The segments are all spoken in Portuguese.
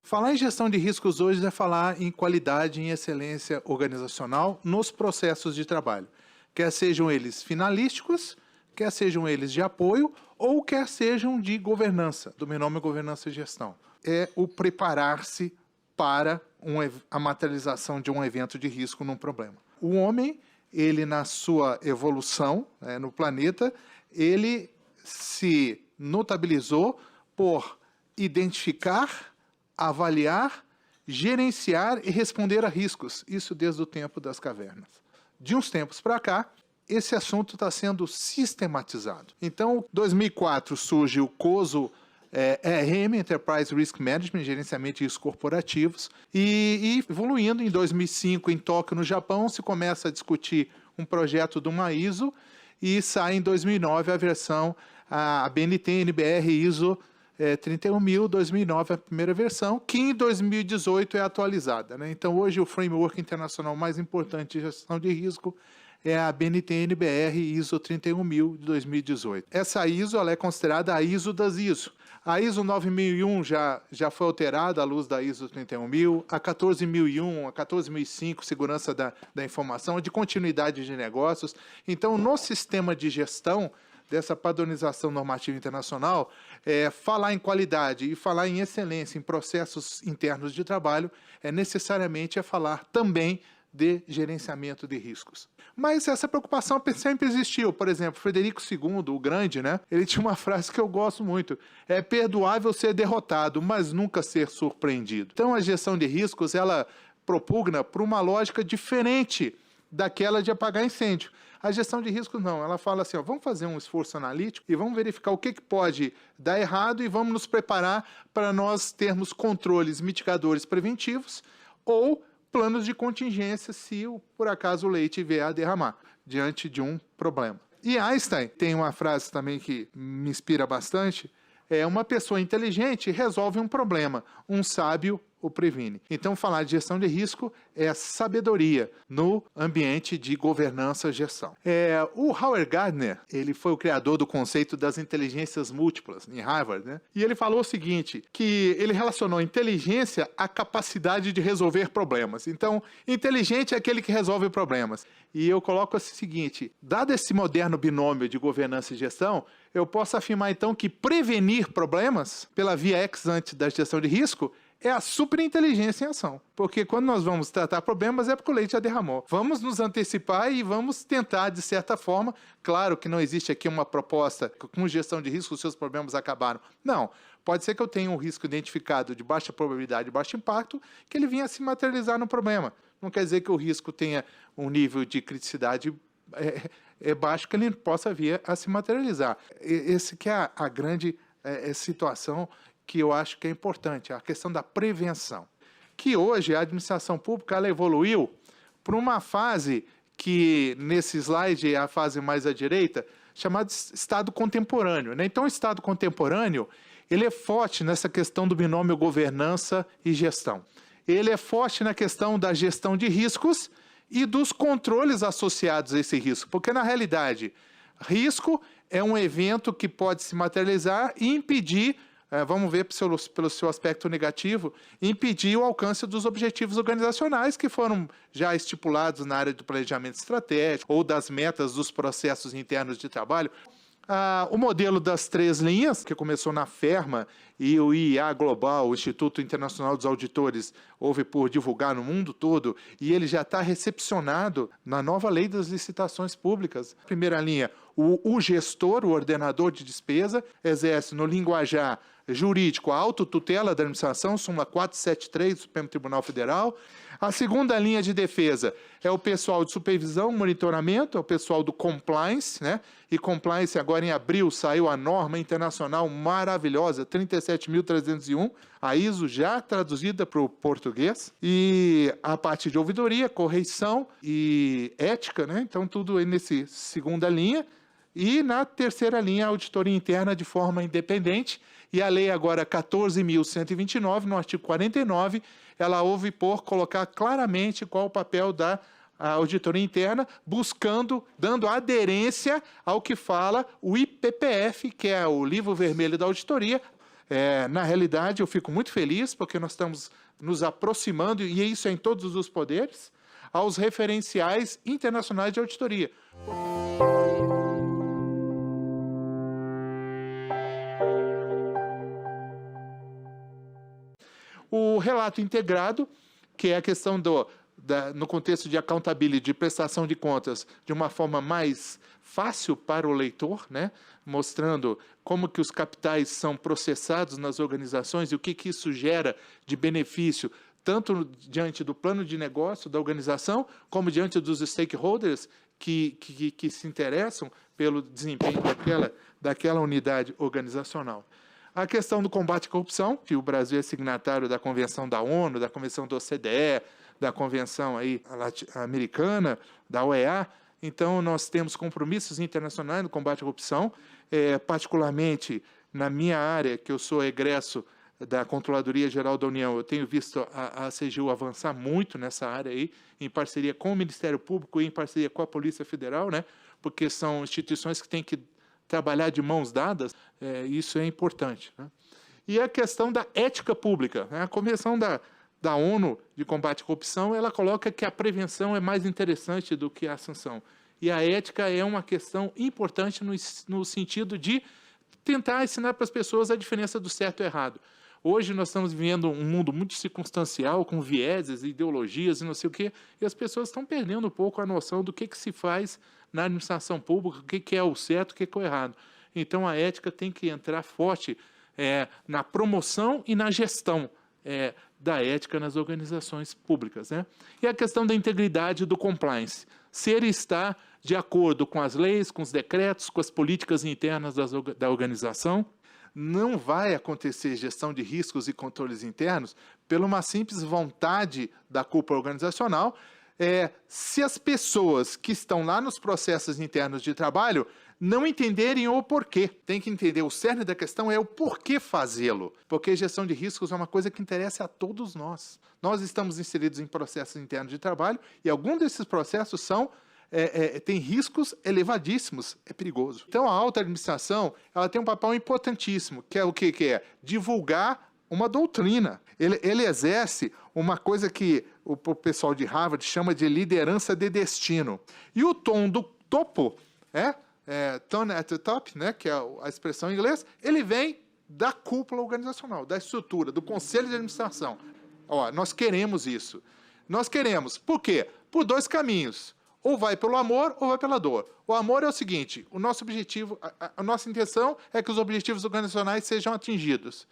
Falar em gestão de riscos hoje é falar em qualidade e em excelência organizacional nos processos de trabalho, quer sejam eles finalísticos, quer sejam eles de apoio ou quer sejam de governança, do meu nome é governança e gestão. É o preparar-se para a materialização de um evento de risco num problema. O homem, ele na sua evolução no planeta, ele se notabilizou por identificar, avaliar, gerenciar e responder a riscos. Isso desde o tempo das cavernas. De uns tempos para cá, esse assunto está sendo sistematizado. Então, em 2004 surge o COSO ERM, Enterprise Risk Management, gerenciamento de riscos corporativos, e evoluindo em 2005 em Tóquio, no Japão, se começa a discutir um projeto de uma ISO e sai em 2009 a versão, a BNT NBR ISO 31000, 2009 a primeira versão, que em 2018 é atualizada. Então, hoje o framework internacional mais importante de gestão de risco é a BNT NBR ISO 31000 de 2018. Essa ISO ela é considerada a ISO das ISO. A ISO 9001 já foi alterada à luz da ISO 31000, a 14001, a 14005, segurança da informação, de continuidade de negócios. Então, no sistema de gestão dessa padronização normativa internacional, falar em qualidade e falar em excelência em processos internos de trabalho necessariamente falar também de gerenciamento de riscos. Mas essa preocupação sempre existiu. Por exemplo, Frederico II, o Grande, ele tinha uma frase que eu gosto muito. É perdoável ser derrotado, mas nunca ser surpreendido. Então, a gestão de riscos, ela propugna por uma lógica diferente daquela de apagar incêndio. A gestão de riscos não, ela fala assim, vamos fazer um esforço analítico e vamos verificar o que pode dar errado e vamos nos preparar para nós termos controles mitigadores preventivos ou planos de contingência se, por acaso, o leite vier a derramar diante de um problema. E Einstein tem uma frase também que me inspira bastante, uma pessoa inteligente resolve um problema, um sábio o previne. Então, falar de gestão de risco é sabedoria no ambiente de governança e gestão. O Howard Gardner, ele foi o criador do conceito das inteligências múltiplas em Harvard, e ele falou o seguinte, que ele relacionou inteligência à capacidade de resolver problemas. Então, inteligente é aquele que resolve problemas. E eu coloco o seguinte, dado esse moderno binômio de governança e gestão, eu posso afirmar então que prevenir problemas pela via ex ante da gestão de risco é a superinteligência em ação. Porque quando nós vamos tratar problemas é porque o leite já derramou. Vamos nos antecipar e vamos tentar, de certa forma, claro que não existe aqui uma proposta com gestão de risco, os seus problemas acabaram. Não. Pode ser que eu tenha um risco identificado de baixa probabilidade e baixo impacto, que ele venha a se materializar no problema. Não quer dizer que o risco tenha um nível de criticidade baixo que ele possa vir a se materializar. Esse que é a grande situação que eu acho que é importante, a questão da prevenção. Que hoje a administração pública ela evoluiu para uma fase que, nesse slide, é a fase mais à direita, chamada Estado contemporâneo. Então, o Estado contemporâneo ele é forte nessa questão do binômio governança e gestão. Ele é forte na questão da gestão de riscos e dos controles associados a esse risco. Porque, na realidade, risco é um evento que pode se materializar e impedir vamos ver pelo seu aspecto negativo, impedir o alcance dos objetivos organizacionais que foram já estipulados na área do planejamento estratégico ou das metas dos processos internos de trabalho. O modelo das 3 linhas, que começou na FERMA e o IIA Global, o Instituto Internacional dos Auditores, houve por divulgar no mundo todo, e ele já está recepcionado na nova lei das licitações públicas. Primeira linha, o gestor, o ordenador de despesa, exerce no linguajar jurídico a autotutela da administração, súmula 473 do Supremo Tribunal Federal. A segunda linha de defesa é o pessoal de supervisão, monitoramento, é o pessoal do compliance, E compliance agora em abril saiu a norma internacional maravilhosa, 37.301, a ISO já traduzida para o português. E a parte de ouvidoria, correição e ética, Então tudo aí nessa segunda linha. E na terceira linha, a auditoria interna de forma independente. E a lei agora 14.129, no artigo 49, ela ouve por colocar claramente qual o papel da auditoria interna, dando aderência ao que fala o IPPF, que é o Livro Vermelho da Auditoria, Na realidade, eu fico muito feliz porque nós estamos nos aproximando, e isso é em todos os poderes, aos referenciais internacionais de auditoria. O relato integrado, que é a questão no contexto de accountability, de prestação de contas, de uma forma mais fácil para o leitor, né? Mostrando como que os capitais são processados nas organizações e o que isso gera de benefício, tanto diante do plano de negócio da organização, como diante dos stakeholders que se interessam pelo desempenho daquela unidade organizacional. A questão do combate à corrupção, que o Brasil é signatário da Convenção da ONU, da Convenção da OCDE, da Convenção aí americana, da OEA. Então, nós temos compromissos internacionais no combate à corrupção, particularmente na minha área, que eu sou egresso da Controladoria Geral da União, eu tenho visto a CGU avançar muito nessa área aí, em parceria com o Ministério Público e em parceria com a Polícia Federal, né? Porque são instituições que têm que trabalhar de mãos dadas, isso é importante, né? E a questão da ética pública, né? A Convenção da ONU de combate à corrupção, ela coloca que a prevenção é mais interessante do que a sanção. E a ética é uma questão importante no sentido de tentar ensinar para as pessoas a diferença do certo e errado. Hoje nós estamos vivendo um mundo muito circunstancial, com vieses, ideologias e não sei o quê, e as pessoas estão perdendo um pouco a noção do que se faz na administração pública, o que é o certo, o que é o errado. Então, a ética tem que entrar forte na promoção e na gestão da ética nas organizações públicas, né? E a questão da integridade do compliance. Se ele está de acordo com as leis, com os decretos, com as políticas internas da organização. Não vai acontecer gestão de riscos e controles internos por uma simples vontade da cúpula organizacional, se as pessoas que estão lá nos processos internos de trabalho não entenderem o porquê. Tem que entender, o cerne da questão é o porquê fazê-lo, porque gestão de riscos é uma coisa que interessa a todos nós. Nós estamos inseridos em processos internos de trabalho e alguns desses processos tem riscos elevadíssimos, é perigoso. Então, a alta administração ela tem um papel importantíssimo, que é o que é? Divulgar uma doutrina. Ele exerce uma coisa que o pessoal de Harvard chama de liderança de destino. E o tom do topo, tone at the top, né, que é a expressão em inglês, ele vem da cúpula organizacional, da estrutura, do conselho de administração. Nós queremos isso. Nós queremos. Por quê? Por dois caminhos. Ou vai pelo amor ou vai pela dor. O amor é o seguinte, o nosso objetivo, a nossa intenção é que os objetivos organizacionais sejam atingidos.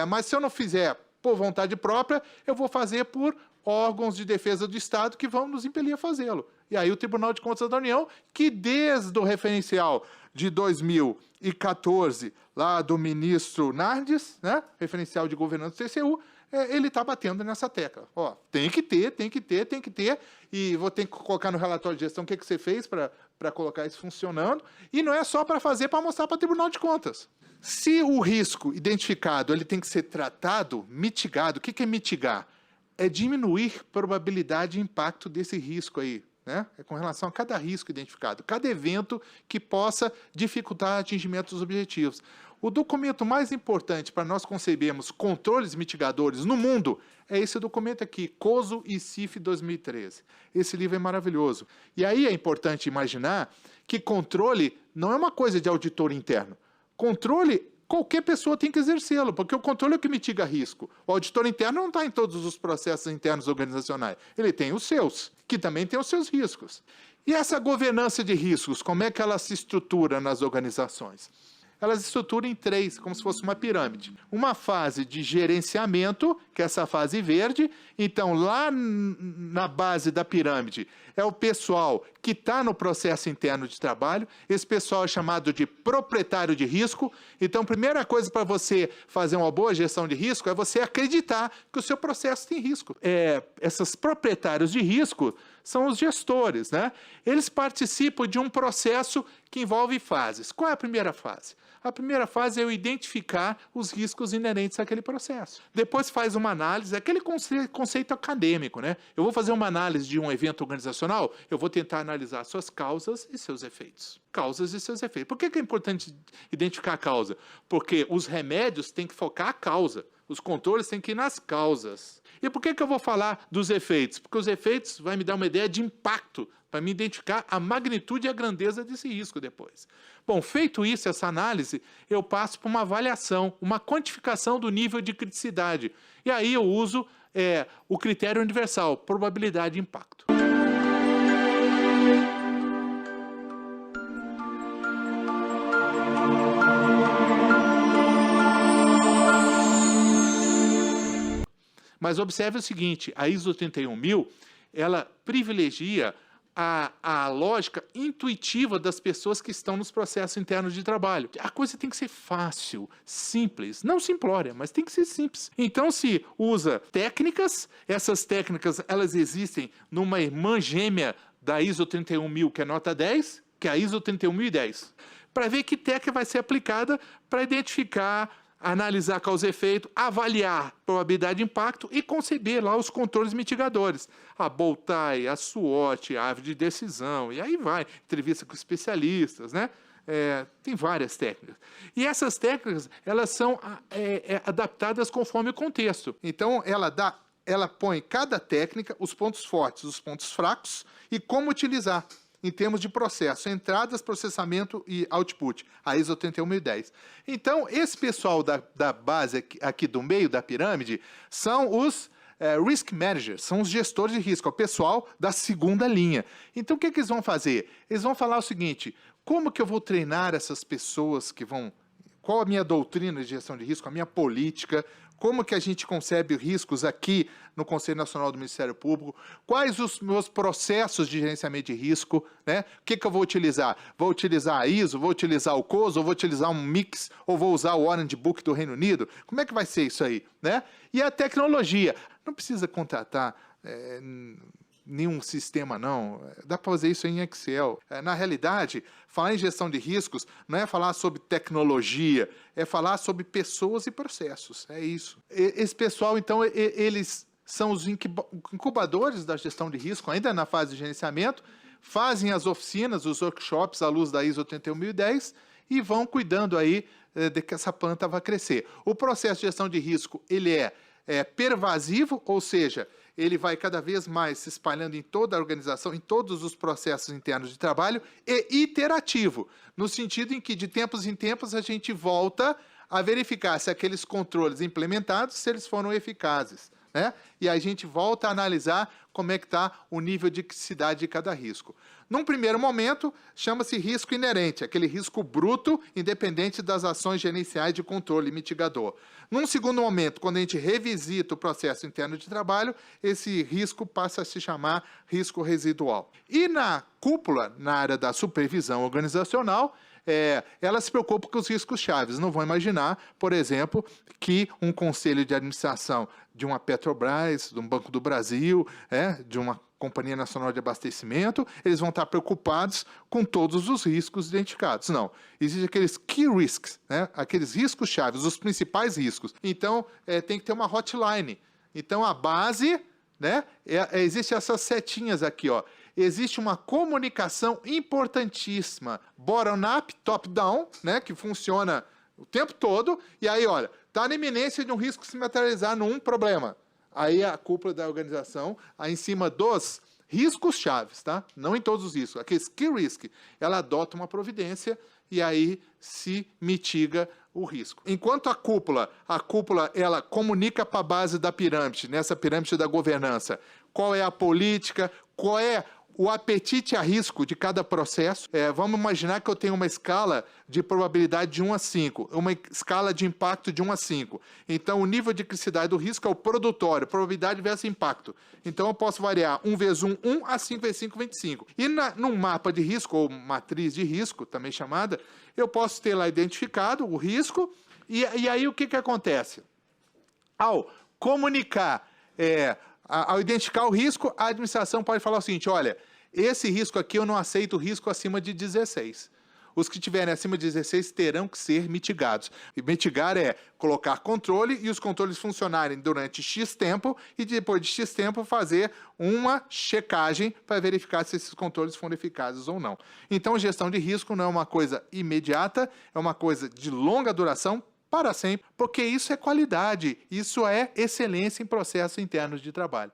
Mas se eu não fizer por vontade própria, eu vou fazer por órgãos de defesa do Estado que vão nos impelir a fazê-lo. E aí o Tribunal de Contas da União, que desde o referencial de 2014, lá do ministro Nardes, né, referencial de governança do TCU, ele está batendo nessa tecla. Tem que ter, e vou ter que colocar no relatório de gestão o que você fez para colocar isso funcionando, e não é só para fazer para mostrar para o Tribunal de Contas. Se o risco identificado ele tem que ser tratado, mitigado, o que é mitigar? É diminuir a probabilidade de impacto desse risco aí, né? Com relação a cada risco identificado, cada evento que possa dificultar o atingimento dos objetivos. O documento mais importante para nós concebermos controles mitigadores no mundo é esse documento aqui, COSO e CIF 2013. Esse livro é maravilhoso. E aí é importante imaginar que controle não é uma coisa de auditor interno. Controle, qualquer pessoa tem que exercê-lo, porque o controle é o que mitiga risco. O auditor interno não está em todos os processos internos organizacionais. Ele tem os seus, que também tem os seus riscos. E essa governança de riscos, como é que ela se estrutura nas organizações? Elas se estruturam em três, como se fosse uma pirâmide. Uma fase de gerenciamento, que é essa fase verde. Então, lá na base da pirâmide, é o pessoal que está no processo interno de trabalho. Esse pessoal é chamado de proprietário de risco. Então, a primeira coisa para você fazer uma boa gestão de risco é você acreditar que o seu processo tem risco. Esses proprietários de risco são os gestores, né? Eles participam de um processo que envolve fases. Qual é a primeira fase? A primeira fase é eu identificar os riscos inerentes àquele processo. Depois faz uma análise, aquele conceito acadêmico, né? Eu vou fazer uma análise de um evento organizacional, eu vou tentar analisar suas causas e seus efeitos. Causas e seus efeitos. Por que é importante identificar a causa? Porque os remédios têm que focar a causa. Os controles têm que ir nas causas. E por que eu vou falar dos efeitos? Porque os efeitos vão me dar uma ideia de impacto, para me identificar a magnitude e a grandeza desse risco depois. Bom, feito isso, essa análise, eu passo para uma avaliação, uma quantificação do nível de criticidade. E aí eu uso o critério universal, probabilidade de impacto. Mas observe o seguinte, a ISO 31000, ela privilegia a lógica intuitiva das pessoas que estão nos processos internos de trabalho. A coisa tem que ser fácil, simples, não simplória, mas tem que ser simples. Então se usa técnicas, essas técnicas elas existem numa irmã gêmea da ISO 31000, que é nota 10, que é a ISO 31010, para ver que técnica vai ser aplicada para identificar, analisar causa e efeito, avaliar probabilidade de impacto e conceber lá os controles mitigadores. A Boltai, a SWOT, a árvore de decisão, e aí vai, entrevista com especialistas, né? Tem várias técnicas. E essas técnicas, elas são adaptadas conforme o contexto. Então, ela põe cada técnica, os pontos fortes, os pontos fracos e como utilizar em termos de processo, entradas, processamento e output, a ISO 31010. Então, esse pessoal da base aqui do meio da pirâmide são os risk managers, são os gestores de risco, é o pessoal da segunda linha. Então, o que eles vão fazer? Eles vão falar o seguinte, como que eu vou treinar essas pessoas que vão... Qual a minha doutrina de gestão de risco, a minha política, como que a gente concebe riscos aqui no Conselho Nacional do Ministério Público, quais os meus processos de gerenciamento de risco, né? O que eu vou utilizar? Vou utilizar a ISO, vou utilizar o COSO, ou vou utilizar um mix, ou vou usar o Orange Book do Reino Unido? Como é que vai ser isso aí, né? E a tecnologia, não precisa contratar nenhum sistema, não. Dá para fazer isso em Excel. Na realidade, falar em gestão de riscos não é falar sobre tecnologia, é falar sobre pessoas e processos. É isso. Esse pessoal, então, eles são os incubadores da gestão de risco, ainda na fase de gerenciamento, fazem as oficinas, os workshops à luz da ISO 31010 e vão cuidando aí de que essa planta vai crescer. O processo de gestão de risco, ele é pervasivo, ou seja, ele vai cada vez mais se espalhando em toda a organização, em todos os processos internos de trabalho, e iterativo, no sentido em que, de tempos em tempos, a gente volta a verificar se aqueles controles implementados, se eles foram eficazes, né? E a gente volta a analisar como é que está o nível de criticidade de cada risco. Num primeiro momento, chama-se risco inerente, aquele risco bruto, independente das ações gerenciais de controle mitigador. Num segundo momento, quando a gente revisita o processo interno de trabalho, esse risco passa a se chamar risco residual. E na cúpula, na área da supervisão organizacional, ela se preocupa com os riscos chaves. Não vão imaginar, por exemplo, que um conselho de administração de uma Petrobras, de um Banco do Brasil, de uma Companhia Nacional de Abastecimento, eles vão estar preocupados com todos os riscos identificados. Não. Existem aqueles key risks, né? Aqueles riscos chaves, os principais riscos. Então, tem que ter uma hotline. Então, a base, né? Existem essas setinhas aqui, ó. Existe uma comunicação importantíssima, bottom-up, top-down, né, que funciona o tempo todo, e aí, olha, está na iminência de um risco se materializar num problema. Aí a cúpula da organização, aí em cima dos riscos chaves, tá? Não em todos os riscos, aqueles key risk, ela adota uma providência e aí se mitiga o risco. Enquanto a cúpula ela comunica para a base da pirâmide, nessa pirâmide da governança, qual é a política, qual é o apetite a risco de cada processo. Vamos imaginar que eu tenho uma escala de probabilidade de 1 a 5, uma escala de impacto de 1 a 5. Então, o nível de criticidade do risco é o produtório, probabilidade versus impacto. Então, eu posso variar 1 vezes 1, 1, a 5 vezes 5, 25. E num mapa de risco, ou matriz de risco, também chamada, eu posso ter lá identificado o risco, e aí o que acontece? Ao comunicar Ao identificar o risco, a administração pode falar o seguinte: olha, esse risco aqui eu não aceito risco acima de 16. Os que tiverem acima de 16 terão que ser mitigados. E mitigar é colocar controle e os controles funcionarem durante X tempo e depois de X tempo fazer uma checagem para verificar se esses controles foram eficazes ou não. Então, gestão de risco não é uma coisa imediata, é uma coisa de longa duração, para sempre, porque isso é qualidade, isso é excelência em processos internos de trabalho.